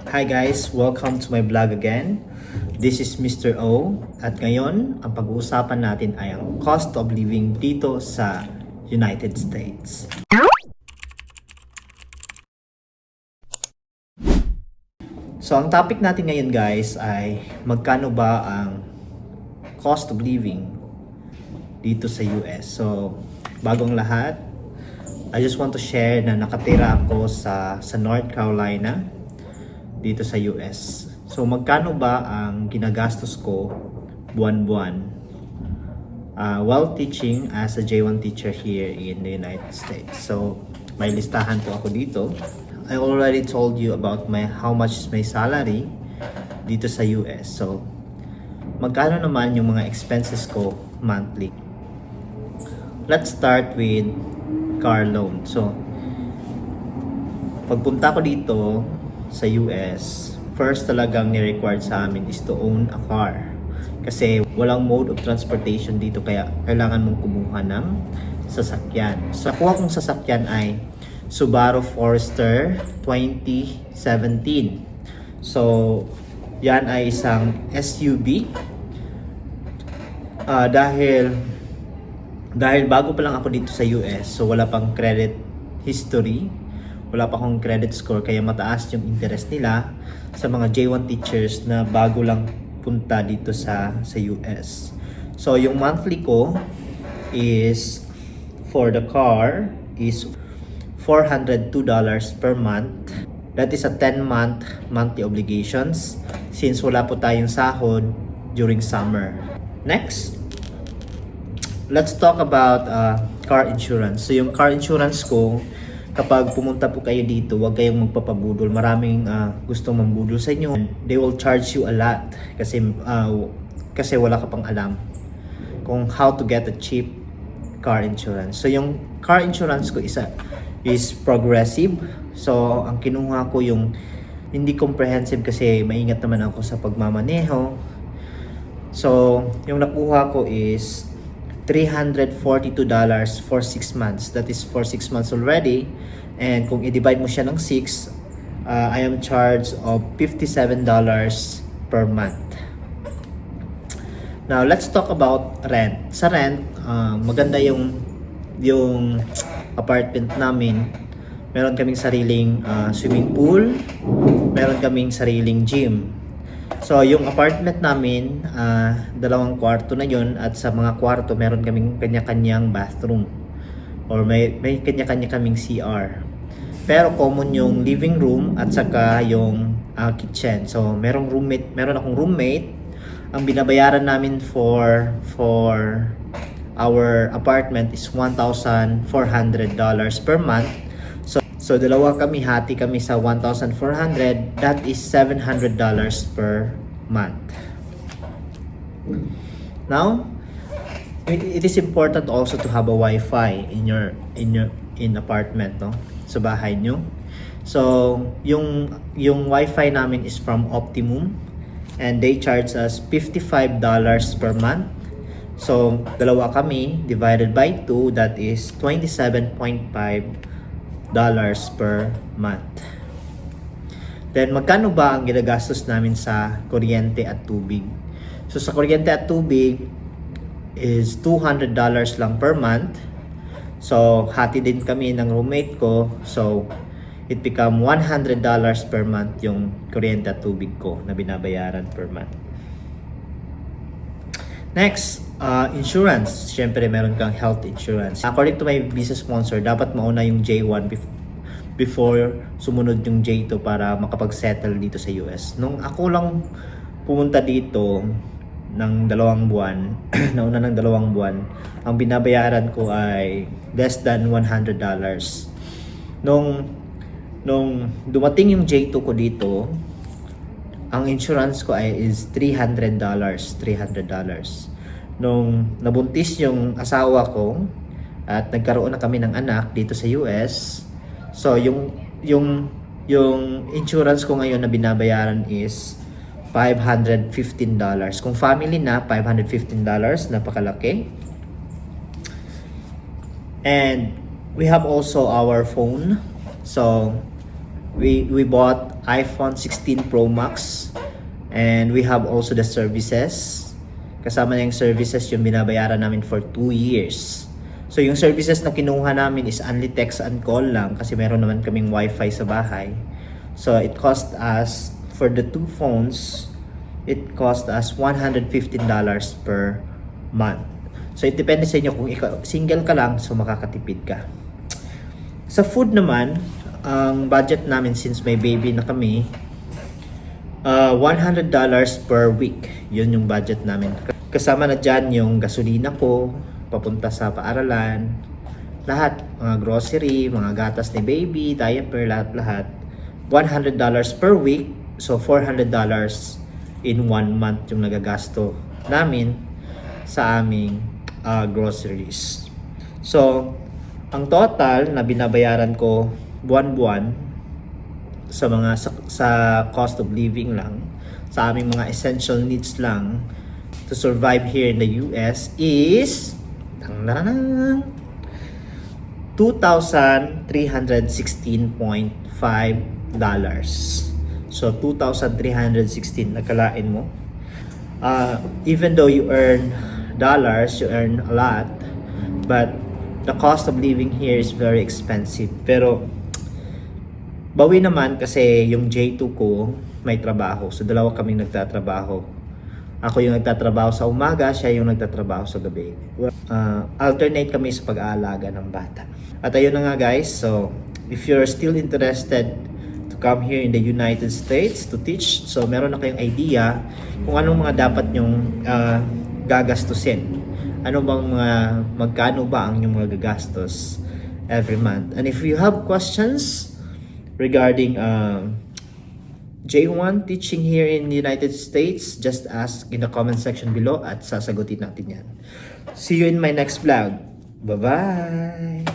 Hi guys, welcome to my vlog again. This is Mr. O at ngayon ang pag-uusapan natin ay ang cost of living dito sa United States. So ang topic natin ngayon guys ay magkano ba ang cost of living dito sa US. So bagong lahat, I just want to share na nakatira ako sa North Carolina dito sa US. So magkano ba ang ginagastos ko buwan-buwan while teaching as a J1 teacher here in the United States. So may listahan po ako dito. I already told you about how much is my salary dito sa US. So magkano naman yung mga expenses ko monthly. Let's start with car loan. So pagpunta ko dito sa US, first talagang ni-required sa amin is to own a car. Kasi walang mode of transportation dito kaya kailangan mong kumuha ng sasakyan. So nakuha kong sasakyan ay Subaru Forester 2017. So yan ay isang SUV. Dahil bago pa lang ako dito sa US, so wala pang credit history, wala pa akong credit score, kaya mataas yung interest nila sa mga J1 teachers na bago lang punta dito sa US. So yung monthly ko is for the car is $402 per month. That is a 10-month monthly obligations since wala po tayong sahod during summer. Next, let's talk about car insurance. So yung car insurance ko, kapag pumunta po kayo dito, huwag kayong magpapabudol. Maraming gustong mambudol sa inyo. They will charge you a lot kasi wala ka pang alam kung how to get a cheap car insurance. So yung car insurance ko is progressive. So ang kinuha ko yung hindi comprehensive kasi maingat naman ako sa pagmamaneho. So yung nakuha ko is $342 for 6 months. That is for 6 months already. And kung i-divide mo siya ng 6, I am charged of $57 per month. Now, let's talk about rent. Sa rent, maganda yung apartment namin. Meron kaming sariling swimming pool. Meron kaming sariling gym. So, yung apartment namin, 2 kwarto na yun, at sa mga kwarto, meron kaming kanya-kanyang bathroom. Or may kanya-kanya kaming CR. Pero common yung living room at saka yung kitchen. So, meron akong roommate. Ang binabayaran namin for our apartment is $1,400 per month. So dalawa kami, hati kami sa 1,400. That is $700 per month. Now, it is important also to have a Wi-Fi in apartment, no? Sa bahay nyo. So yung Wi-Fi namin is from Optimum, and they charge us $55 per month. So dalawa kami divided by 2, that is $27.5 per month. Then magkano ba ang ginagastos namin sa kuryente at tubig? So sa kuryente at tubig is $200 lang per month. So hati din kami ng roommate ko. So it become $100 per month yung kuryente at tubig ko na binabayaran per month. Next, insurance. Siyempre, meron kang health insurance. According to my business sponsor, dapat mauna yung J1 before sumunod yung J2 para makapag-settle dito sa US. Nung ako lang pumunta dito ng 2 buwan, nauna ng 2 buwan, ang binabayaran ko ay less than $100. Nung dumating yung J2 ko dito, ang insurance ko is $300. Nung nabuntis yung asawa ko at nagkaroon na kami ng anak dito sa US, so yung insurance ko ngayon na binabayaran is $515. Kung family na, $515, napakalaki. And we have also our phone. So We bought iPhone 16 Pro Max, and we have also the services. Kasama na yung services yung binabayaran namin for 2 years. So yung services na kinuha namin is only text and call lang kasi meron naman kaming wifi sa bahay. So it cost us, for the 2 phones, it cost us $115 per month. So it depende sa inyo kung ikaw, single ka lang, so makakatipid ka. Sa food naman, ang budget namin since may baby na kami, $100 per week. Yun yung budget namin. Kasama na dyan yung gasolina ko, papunta sa paaralan, lahat, mga grocery, mga gatas ni baby, diaper, lahat-lahat. $100 per week, so $400 in 1 month yung nagagasto namin sa aming groceries. So, ang total na binabayaran ko buwan-buwan sa cost of living lang, sa aming mga essential needs lang to survive here in the US is $2,316.5. So, 2,316, nakalain mo. Even though you earn dollars, you earn a lot, but the cost of living here is very expensive. Pero, bawi naman kasi yung J2 ko may trabaho. So, dalawa kaming nagtatrabaho. Ako yung nagtatrabaho sa umaga, siya yung nagtatrabaho sa gabi. Alternate kami sa pag-aalaga ng bata. At ayun na nga guys, so if you're still interested to come here in the United States to teach, so meron na kayong idea kung anong mga dapat nyong gagastusin. Ano bang magkano ba ang inyong mga gagastos every month. And if you have questions regarding J1 teaching here in the United States, just ask in the comment section below at sasagutin natin yan. See you in my next vlog. Bye-bye!